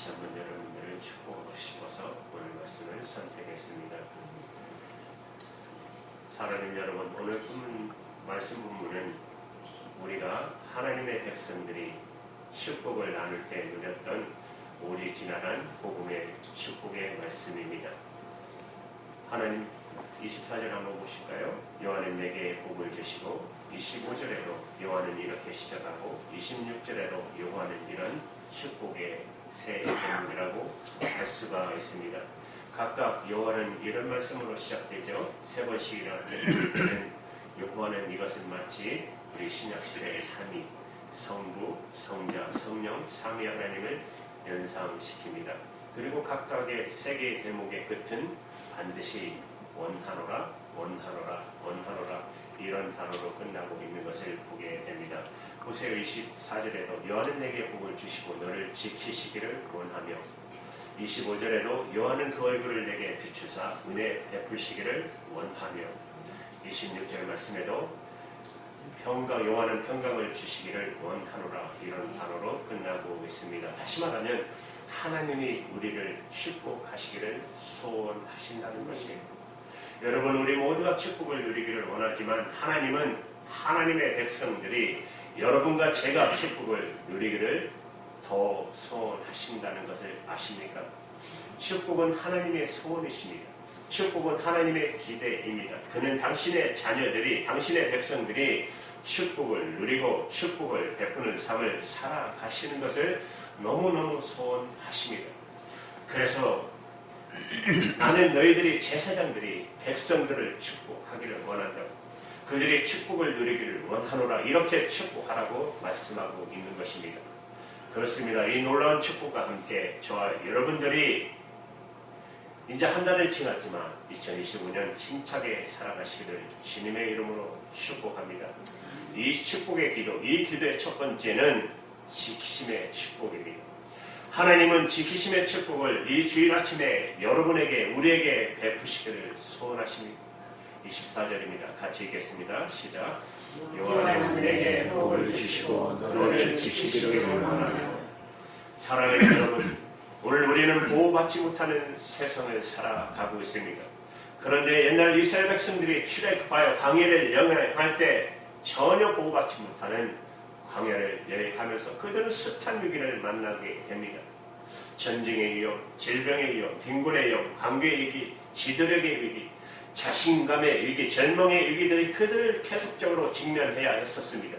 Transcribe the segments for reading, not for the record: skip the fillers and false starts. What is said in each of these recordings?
다시 한번 여러분들을 축복하고 싶어서 오늘 말씀을 선택했습니다. 사랑하는 여러분, 오늘 말씀 본문은 우리가 하나님의 백성들이 축복을 나눌 때 누렸던 오리지널한 복음의 축복의 말씀입니다. 하나님 24절 한번 보실까요? 여호와는 내게 복을 주시고 25절에도 여호와는 이렇게 시작하고 26절에도 여호와는 이런 축복의 새 제목이라고 할 수가 있습니다. 각각 여호와는 이런 말씀으로 시작되죠. 세 번씩이나 때는 여호와는 이것은 마치 우리 신약시대의 삼위, 성부, 성자, 성령, 삼위 하나님을 연상시킵니다. 그리고 각각의 세 개의 대목의 끝은 반드시 원하노라, 원하노라, 원하노라 이런 단어로 끝나고 있는 것을 보게 됩니다. 호세아 24절에도 여호와는 내게 복을 주시고 너를 지키시기를 원하며 25절에도 여호와는 그 얼굴을 내게 비추사 은혜 베푸시기를 원하며 26절 말씀에도 여호와는 평강을 주시기를 원하노라 이런 단어로 끝나고 있습니다. 다시 말하면 하나님이 우리를 축복하시기를 소원하신다는 것이에요. 여러분, 우리 모두가 축복을 누리기를 원하지만 하나님은 하나님의 백성들이 여러분과 제가 축복을 누리기를 더 소원하신다는 것을 아십니까? 축복은 하나님의 소원이십니다. 축복은 하나님의 기대입니다. 그는 당신의 자녀들이, 당신의 백성들이 축복을 누리고 축복을 베푸는 삶을 살아가시는 것을 너무너무 소원하십니다. 그래서 나는 너희들이 제사장들이 백성들을 축복하기를 원한다고, 그들이 축복을 누리기를 원하노라 이렇게 축복하라고 말씀하고 있는 것입니다. 그렇습니다. 이 놀라운 축복과 함께 저와 여러분들이 이제 한 달을 지났지만 2025년 힘차게 살아가시기를 주님의 이름으로 축복합니다. 이 축복의 기도, 이 기도의 첫 번째는 지키심의 축복입니다. 하나님은 지키심의 축복을 이 주일 아침에 여러분에게, 우리에게 베푸시기를 소원하십니다. 24절입니다. 같이 읽겠습니다. 시작. 여호와는 내게 복을 주시고 너를 지키시기를 원하며. 사랑하는 여러분, 오늘 우리는 보호받지 못하는 세상을 살아가고 있습니다. 그런데 옛날 이스라엘 백성들이 출애굽하여 광야를 여행할 때 전혀 보호받지 못하는 광야를 여행하면서 그들은 숱한 위기를 만나게 됩니다. 전쟁의 위험, 질병의 위험, 빈곤의 위험, 관계의 위기, 지도력의 위기, 자신감의 위기, 절망의 위기들이 그들을 계속적으로 직면해야 했었습니다.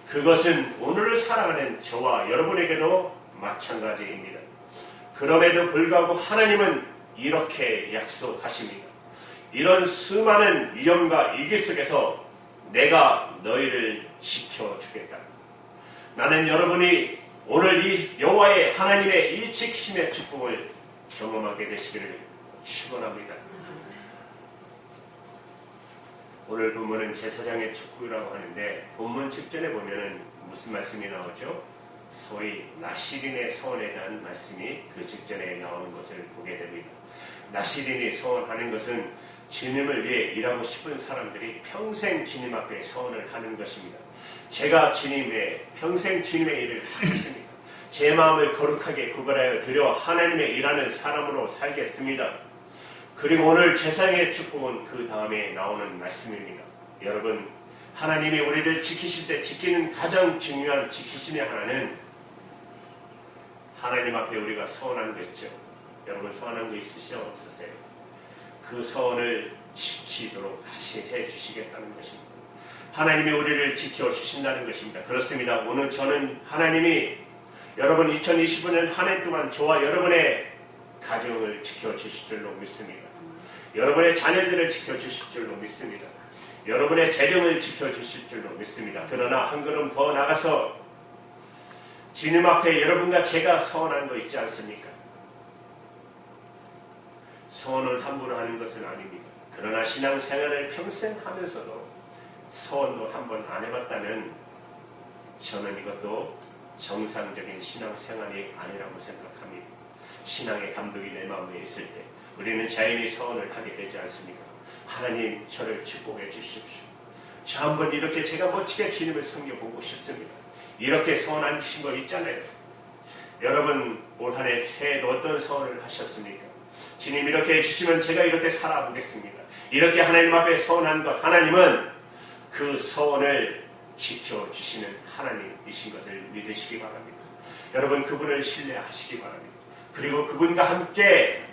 그것은 오늘을 살아가는 저와 여러분에게도 마찬가지입니다. 그럼에도 불구하고 하나님은 이렇게 약속하십니다. 이런 수많은 위험과 위기 속에서 내가 너희를 지켜주겠다. 나는 여러분이 오늘 이 여호와의 하나님의 이 지키심의 축복을 경험하게 되시기를 축원합니다. 오늘 본문은 제사장의 축복이라고 하는데 본문 직전에 보면은 무슨 말씀이 나오죠? 소위 나시린의 소원에 대한 말씀이 그 직전에 나오는 것을 보게 됩니다. 나시린이 소원하는 것은 주님을 위해 일하고 싶은 사람들이 평생 주님 앞에 소원을 하는 것입니다. 제가 평생 주님의 일을 하겠습니다. 제 마음을 거룩하게 구별하여 드려 하나님의 일하는 사람으로 살겠습니다. 그리고 오늘 제사장의 축복은 그 다음에 나오는 말씀입니다. 여러분, 하나님이 우리를 지키실 때 지키는 가장 중요한 지키심의 하나는 하나님 앞에 우리가 소원한 거 있죠. 여러분 소원한 거 있으시죠? 없으세요? 그 소원을 지키도록 다시 해주시겠다는 것입니다. 하나님이 우리를 지켜주신다는 것입니다. 그렇습니다. 오늘 저는 하나님이 여러분 2025년 한 해 동안 저와 여러분의 가정을 지켜주실 줄로 믿습니다. 여러분의 자녀들을 지켜주실 줄로 믿습니다. 여러분의 재정을 지켜주실 줄로 믿습니다. 그러나 한 걸음 더 나가서 주님 앞에 여러분과 제가 소원한 거 있지 않습니까? 소원을 함부로 하는 것은 아닙니다. 그러나 신앙생활을 평생 하면서도 소원도 한 번 안 해봤다면 저는 이것도 정상적인 신앙생활이 아니라고 생각합니다. 신앙의 감독이 내 마음에 있을 때 우리는 자연히 소원을 하게 되지 않습니까? 하나님 저를 축복해 주십시오. 저 한번 이렇게 제가 멋지게 주님을 섬겨보고 싶습니다. 이렇게 소원하신 거 있잖아요. 여러분 올 한 해 새해도 어떤 서원을 하셨습니까? 주님 이렇게 해주시면 제가 이렇게 살아보겠습니다. 이렇게 하나님 앞에 서원한 것, 하나님은 그 서원을 지켜주시는 하나님이신 것을 믿으시기 바랍니다. 여러분 그분을 신뢰하시기 바랍니다. 그리고 그분과 함께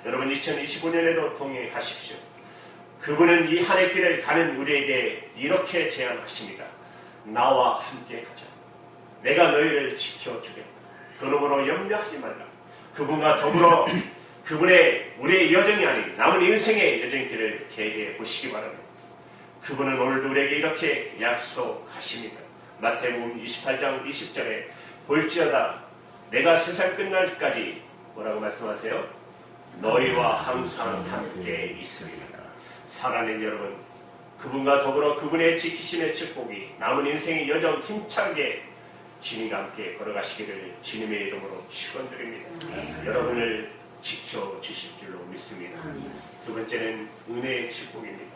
여러분 2025년에도 동행하십시오. 그분은 이 한 해 길을 가는 우리에게 이렇게 제안하십니다. 나와 함께 가자. 내가 너희를 지켜주겠다. 그러므로 염려하지 말라. 그분과 더불어 우리의 여정이 아닌 남은 인생의 여정길을 계획해 보시기 바랍니다. 그분은 오늘도 우리에게 이렇게 약속하십니다. 마태복음 28장 20절에 볼지어다 내가 세상 끝날까지 뭐라고 말씀하세요? 너희와 항상 함께 있으리라. 사랑하는 여러분, 그분과 더불어 그분의 지키심의 축복이 남은 인생의 여정 힘차게 주님과 함께 걸어가시기를 주님의 이름으로 축원드립니다. 여러분을 지켜주실 줄로 믿습니다. 두 번째는 은혜의 축복입니다.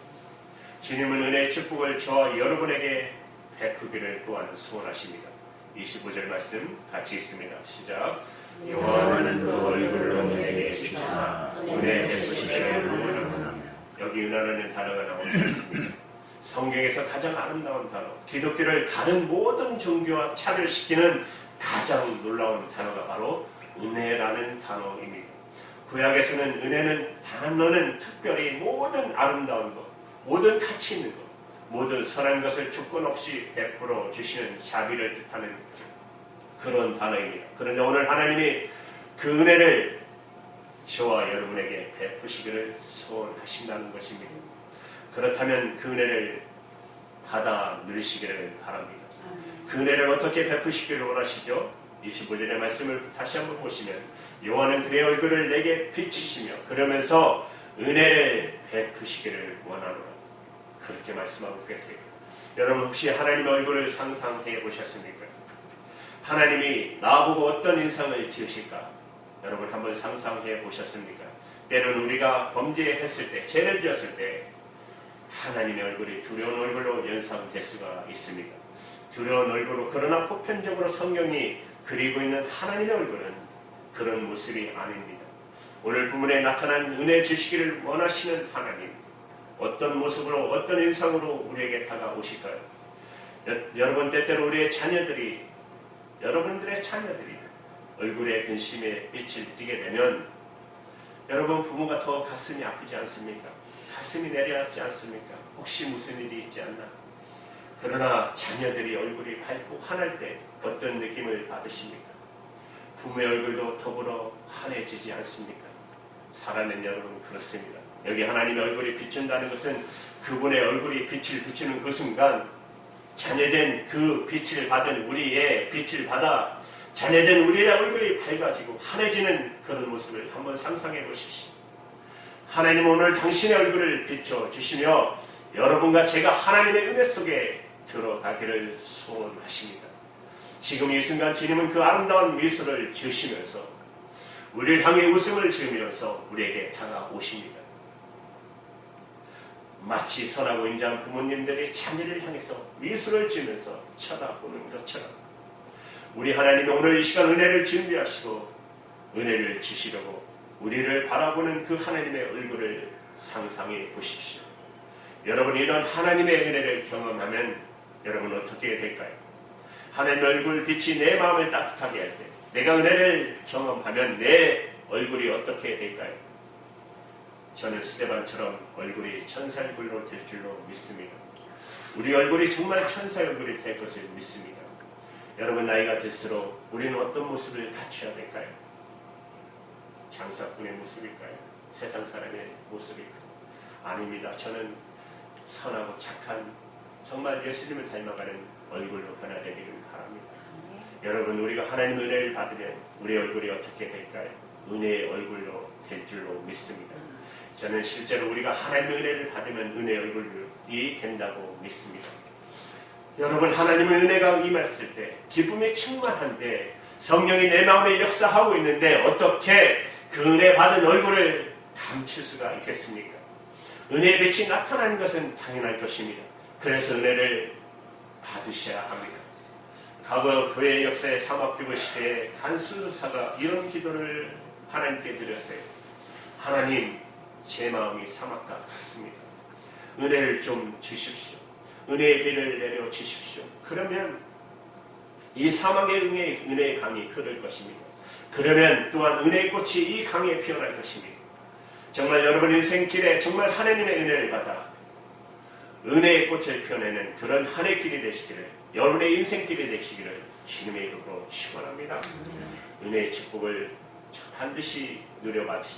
주님은 은혜의 축복을 저와 여러분에게 베푸기를 또한 소원하십니다. 25절 말씀 같이 있습니다. 시작. 여호와는 그 얼굴로 내게 주사 은혜 베푸시기를 원하노라. 여기 은혜라는 단어가 나오지 않습니다. 성경에서 가장 아름다운 단어, 기독교를 다른 모든 종교와 차별시키는 가장 놀라운 단어가 바로 은혜라는 단어입니다. 구약에서는 은혜는 단어는 특별히 모든 아름다운 것, 모든 가치 있는 것, 모든 선한 것을 조건 없이 베풀어 주시는 자비를 뜻하는 그런 단어입니다. 그런데 오늘 하나님이 그 은혜를 저와 여러분에게 베푸시기를 소원하신다는 것입니다. 그렇다면 그 은혜를 받아 누리시기를 바랍니다. 그 은혜를 어떻게 베푸시기를 원하시죠? 25절의 말씀을 다시 한번 보시면 여호와는 그의 얼굴을 내게 비치시며 그러면서 은혜를 베푸시기를 원하노라. 그렇게 말씀하고 계세요. 여러분 혹시 하나님의 얼굴을 상상해 보셨습니까? 하나님이 나보고 어떤 인상을 지으실까? 여러분 한번 상상해 보셨습니까? 때로는 우리가 범죄했을 때, 죄를 지었을 때 하나님의 얼굴이 두려운 얼굴로 연상될 수가 있습니다. 두려운 얼굴로, 그러나 보편적으로 성경이 그리고 있는 하나님의 얼굴은 그런 모습이 아닙니다. 오늘 본문에 나타난 은혜 주시기를 원하시는 하나님, 어떤 모습으로 어떤 인상으로 우리에게 다가오실까요? 여러분 때때로 우리의 자녀들이, 여러분들의 자녀들이 얼굴에 근심의 빛을 띠게 되면 여러분 부모가 더 가슴이 아프지 않습니까? 가슴이 내려앉지 않습니까? 혹시 무슨 일이 있지 않나? 그러나 자녀들이 얼굴이 밝고 환할 때 어떤 느낌을 받으십니까? 부모의 얼굴도 더불어 환해지지 않습니까? 사랑하는 여러분 그렇습니다. 여기 하나님의 얼굴이 비춘다는 것은 그분의 얼굴이 빛을 비추는 그 순간 자녀된 그 빛을 받은 우리의 빛을 받아 자녀된 우리의 얼굴이 밝아지고 환해지는 그런 모습을 한번 상상해 보십시오. 하나님 오늘 당신의 얼굴을 비춰주시며 여러분과 제가 하나님의 은혜 속에 들어가기를 소원하십니다. 지금 이 순간 주님은 그 아름다운 미소를 지으시면서 우리를 향해 웃음을 지으면서 우리에게 다가오십니다. 마치 선하고 인자한 부모님들이 자녀를 향해서 미소를 지으면서 쳐다보는 것처럼 우리 하나님이 오늘 이 시간 은혜를 준비하시고 은혜를 주시려고 우리를 바라보는 그 하나님의 얼굴을 상상해 보십시오. 여러분 이런 하나님의 은혜를 경험하면 여러분 어떻게 될까요? 하나님의 얼굴 빛이 내 마음을 따뜻하게 할 때 내가 은혜를 경험하면 내 얼굴이 어떻게 될까요? 저는 스데반처럼 얼굴이 천사 얼굴로 될 줄로 믿습니다. 우리 얼굴이 정말 천사 얼굴이 될 것을 믿습니다. 여러분 나이가 들수록 우리는 어떤 모습을 갖춰야 될까요? 장사꾼의 모습일까요? 세상 사람의 모습일까요? 아닙니다. 저는 선하고 착한 정말 예수님을 닮아가는 얼굴로 변화되기를 바랍니다. 여러분 우리가 하나님의 은혜를 받으면 우리의 얼굴이 어떻게 될까요? 은혜의 얼굴로 될 줄로 믿습니다. 저는 실제로 우리가 하나님의 은혜를 받으면 은혜의 얼굴이 된다고 믿습니다. 여러분 하나님의 은혜가 임했을 때 기쁨이 충만한데 성령이 내 마음에 역사하고 있는데 어떻게 그 은혜 받은 얼굴을 감출 수가 있겠습니까? 은혜의 빛이 나타나는 것은 당연할 것입니다. 그래서 은혜를 받으셔야 합니다. 과거 교회 역사의 사막교회 시대에 한 수도사가 이런 기도를 하나님께 드렸어요. 하나님, 제 마음이 사막과 같습니다. 은혜를 좀 주십시오. 은혜의 비를 내려 주십시오. 그러면 이 사막의 은혜의 강이 흐를 것입니다. 그러면 또한 은혜의 꽃이 이 강에 피어날 것입니다. 정말 여러분 인생길에 정말 하나님의 은혜를 받아 은혜의 꽃을 피워내는 그런 한 해길이 되시기를, 여러분의 인생길이 되시기를 주님의 이름으로 축원합니다. 은혜의 축복을 반드시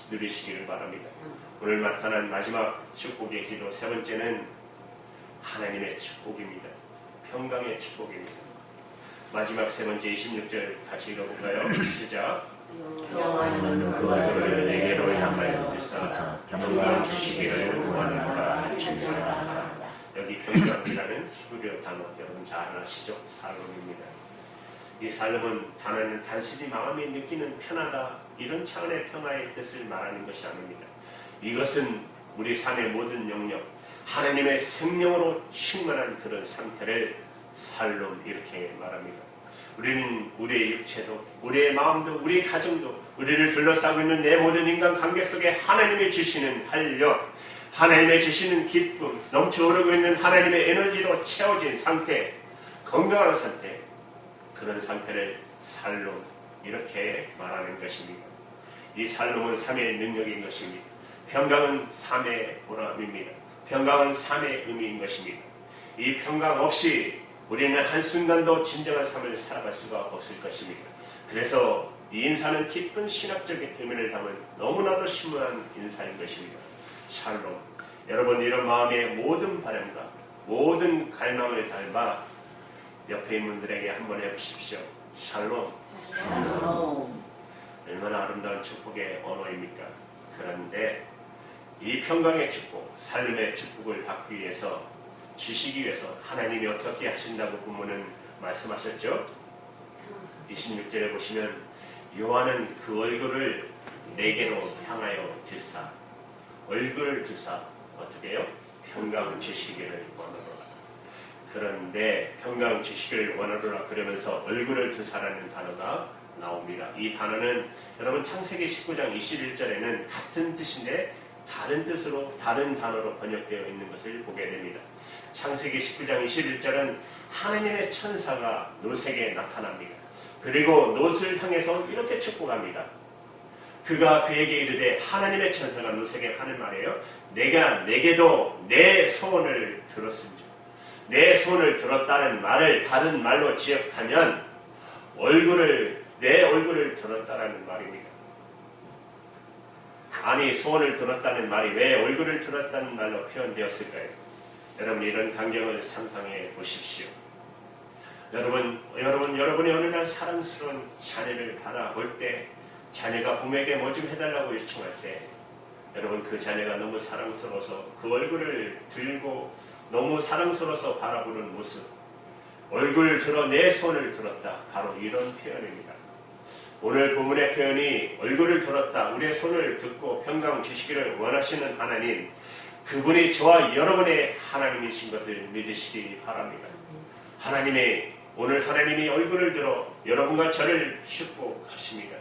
누리시기를 바랍니다. 오늘 나타난 마지막 축복의 기도 세 번째는 하나님의 축복입니다. 평강의 축복입니다. 마지막 세 번째 26절 같이 읽어볼까요? 시작. 여호와는 그 얼굴을 내게로 향하여 주사 평강을 주시기를 원하노라 하시니라. 여기 평강이라는 히브리어 단어 여러분 잘 아시죠? 살롬입니다. 이 살롬은 단어는 단순히 마음이 느끼는 편하다 이런 차원의 평화의 뜻을 말하는 것이 아닙니다. 이것은 우리 삶의 모든 영역, 하나님의 생명으로 충만한 그런 상태를 살롬 이렇게 말합니다. 우리는 우리의 육체도, 우리의 마음도, 우리의 가정도, 우리를 둘러싸고 있는 내 모든 인간 관계 속에 하나님이 주시는 활력, 하나님의 주시는 기쁨, 넘쳐 흐르고 있는 하나님의 에너지로 채워진 상태, 건강한 상태, 그런 상태를 살롬 이렇게 말하는 것입니다. 이 살롬은 삶의 능력인 것입니다. 평강은 삶의 보람입니다. 평강은 삶의 의미인 것입니다. 이 평강 없이 우리는 한순간도 진정한 삶을 살아갈 수가 없을 것입니다. 그래서 이 인사는 깊은 신학적인 의미를 담은 너무나도 심오한 인사인 것입니다. 샬롬. 여러분 이런 마음의 모든 바람과 모든 갈망을 닮아 옆에 있는 분들에게 한번 해보십시오. 샬롬. 샬롬. 얼마나 아름다운 축복의 언어입니까? 그런데 이 평강의 축복, 삶의 축복을 받기 위해서, 주시기 위해서 하나님이 어떻게 하신다고 부모는 말씀하셨죠? 26절에 보시면 요한은 그 얼굴을 내게로 향하여 드사, 얼굴을 드사 어떻게 해요? 평강 주시기를 원하노라. 그런데 평강 주시기를 원하노라 그러면서 얼굴을 드사라는 단어가 나옵니다. 이 단어는 여러분 창세기 19장 21절에는 같은 뜻인데 다른 뜻으로 다른 단어로 번역되어 있는 것을 보게 됩니다. 창세기 19장 21절은 하나님의 천사가 롯에게 나타납니다. 그리고 롯을 향해서 이렇게 축복합니다. 그가 그에게 이르되, 하나님의 천사가 롯에게 하는 말이에요. 내가 내게도 내 소원을 들었은즉, 내 소원을 들었다는 말을 다른 말로 지역하면 내 얼굴을 들었다라는 말입니다. 아니, 소원을 들었다는 말이 왜 얼굴을 들었다는 말로 표현되었을까요? 여러분 이런 광경을 상상해 보십시오. 여러분이 어느 날 사랑스러운 자녀를 바라볼 때, 자녀가 부모에게 뭐 좀 해달라고 요청할 때, 여러분 그 자녀가 너무 사랑스러워서 그 얼굴을 들고 너무 사랑스러워서 바라보는 모습, 얼굴을 들어 내 손을 들었다, 바로 이런 표현입니다. 오늘 본문의 표현이 얼굴을 들었다, 우리의 손을 듣고 평강 주시기를 원하시는 하나님, 그분이 저와 여러분의 하나님이신 것을 믿으시기 바랍니다. 오늘 하나님이 얼굴을 들어 여러분과 저를 축복하십니다.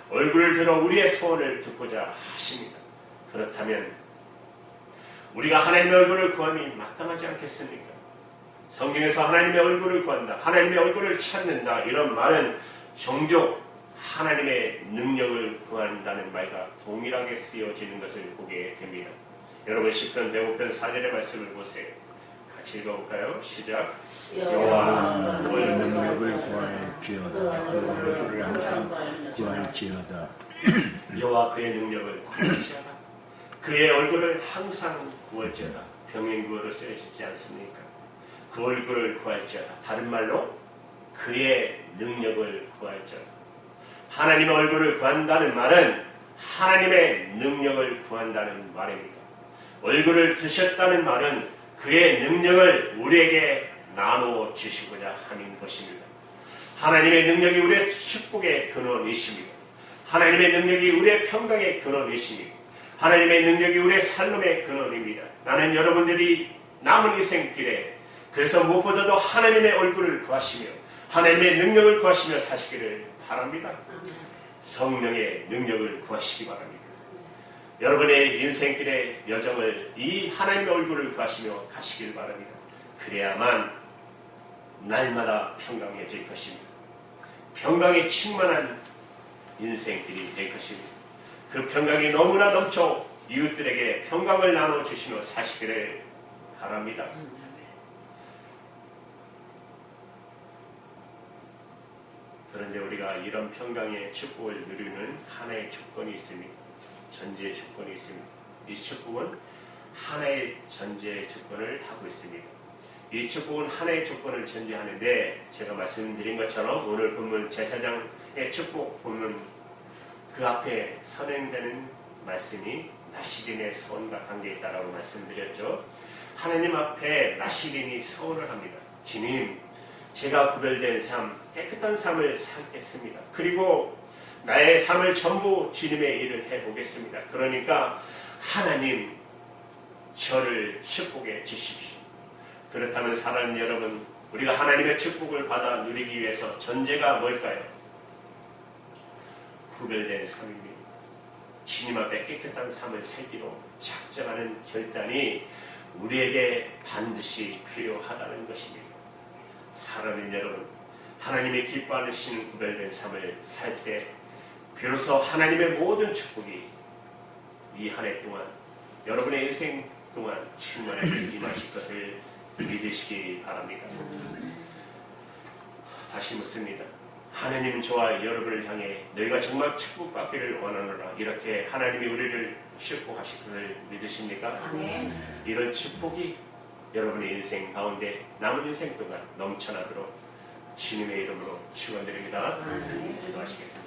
얼굴을 들어 우리의 소원을 듣고자 하십니다. 그렇다면 우리가 하나님의 얼굴을 구함이 마땅하지 않겠습니까? 성경에서 하나님의 얼굴을 구한다, 하나님의 얼굴을 찾는다, 이런 말은 종종 하나님의 능력을 구한다는 말과 동일하게 쓰여지는 것을 보게 됩니다. 여러분 시편 105편 4절의 말씀을 보세요. 같이 읽어볼까요? 시작. 여호와 그의 능력을 구할지어다. 그 얼굴을 항상 구할지어다. 여호와 그의 능력을 구할지어다. 그의 얼굴을 항상 구할지어다. 병행구어로 쓰여지지 않습니까? 그 얼굴을 구할지어다. 다른 말로 그의 능력을 구할지어다. 하나님의 얼굴을 구한다는 말은 하나님의 능력을 구한다는 말입니다. 얼굴을 드셨다는 말은 그의 능력을 우리에게 나누어 주시고자 하는 것입니다. 하나님의 능력이 우리의 축복의 근원이십니다. 하나님의 능력이 우리의 평강의 근원이십니다. 하나님의 능력이 우리의 살림의 근원입니다. 나는 여러분들이 남은 인생길에 그래서 무엇보다도 하나님의 얼굴을 구하시며 하나님의 능력을 구하시며 사시기를 바랍니다. 성령의 능력을 구하시기 바랍니다. 여러분의 인생길의 여정을 이 하나님의 얼굴을 구하시며 가시길 바랍니다. 그래야만 날마다 평강해질 것입니다. 평강에 충만한 인생길이 될 것입니다. 그 평강이 너무나 넘쳐 이웃들에게 평강을 나눠주시며 사시기를 바랍니다. 그런데 우리가 이런 평강의 축복을 누리는 하나의 조건이 있습니다. 전제의 조건이 있습니다. 이 축복은 하나의 전제의 조건을 하고 있습니다. 이 축복은 하나의 조건을 전제하는데 제가 말씀드린 것처럼 오늘 본문 제사장의 축복 보면 그 앞에 선행되는 말씀이 나시린의 서원과 관계있다라고 말씀드렸죠. 하나님 앞에 나시린이 서원을 합니다. 주님, 제가 구별된 삶, 깨끗한 삶을 살겠습니다. 그리고 나의 삶을 전부 주님의 일을 해보겠습니다. 그러니까 하나님 저를 축복해 주십시오. 그렇다면 사랑하는 여러분, 우리가 하나님의 축복을 받아 누리기 위해서 전제가 뭘까요? 구별된 삶입니다. 주님 앞에 깨끗한 삶을 살기로 작정하는 결단이 우리에게 반드시 필요하다는 것입니다. 사랑하는 여러분, 하나님의 기뻐하시는 구별된 삶을 살 때 비로소 하나님의 모든 축복이 이 한 해 동안 여러분의 인생 동안 충만하게 임하실 것을 믿으시기 바랍니다. 다시 묻습니다. 하나님은 저와 여러분을 향해 너희가 정말 축복받기를 원하노라 이렇게 하나님이 우리를 축복하실 것을 믿으십니까? 이런 축복이 여러분의 인생 가운데 남은 인생 동안 넘쳐나도록 주님의 이름으로 축원드립니다. 기도하시겠습니다.